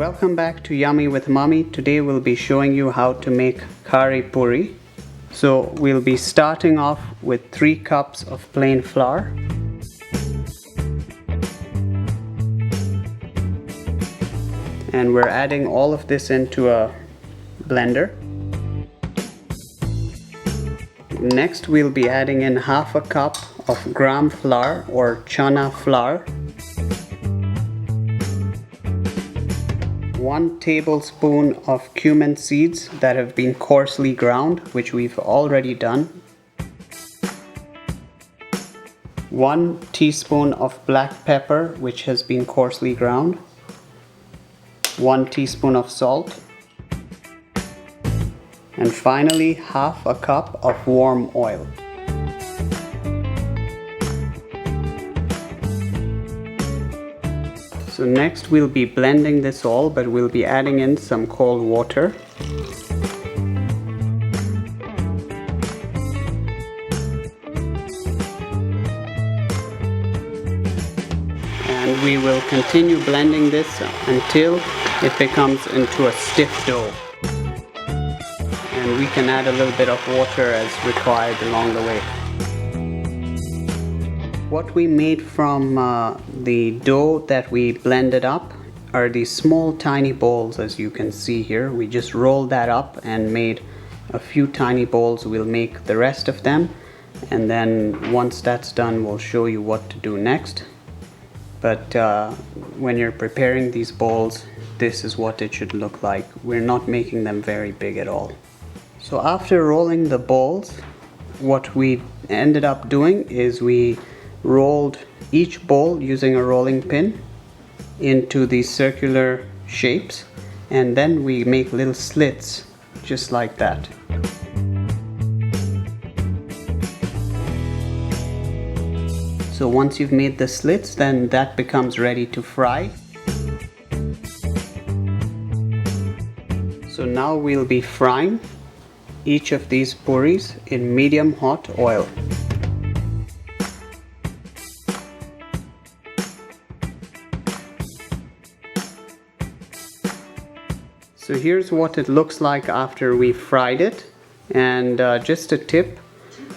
Welcome back to Yummy with Mommy. Today we'll be showing you how to make Khari Puri. So we'll be starting off with 3 cups of plain flour. And we're adding all of this into a blender. Next we'll be adding in half a cup of gram flour or chana flour. 1 tablespoon of cumin seeds that have been coarsely ground, which we've already done. 1 teaspoon of black pepper, which has been coarsely ground. 1 teaspoon of salt. And finally, half a cup of warm oil. So next we'll be blending this all, but we'll be adding in some cold water. And we will continue blending this until it becomes into a stiff dough. And we can add a little bit of water as required along the way. What we made from the dough that we blended up are these small tiny balls, as you can see here. We just rolled that up and made a few tiny balls. We'll make the rest of them, and then once that's done we'll show you what to do next. But when you're preparing these balls, this is what it should look like. We're not making them very big at all. So after rolling the balls, what we ended up doing is we rolled each ball using a rolling pin into these circular shapes, and then we make little slits just like that. So once you've made the slits, then that becomes ready to fry. So now we'll be frying each of these puris in medium hot oil. So here's what it looks like after we fried it, and just a tip,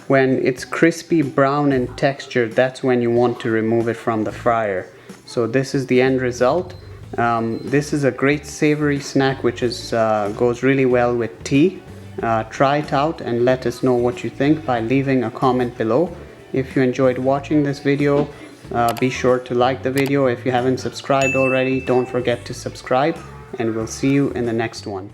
when it's crispy brown in texture, that's when you want to remove it from the fryer. So this is the end result. This is a great savory snack which goes really well with tea. Try it out and let us know what you think by leaving a comment below. If you enjoyed watching this video, be sure to like the video. If you haven't subscribed already, don't forget to subscribe. And we'll see you in the next one.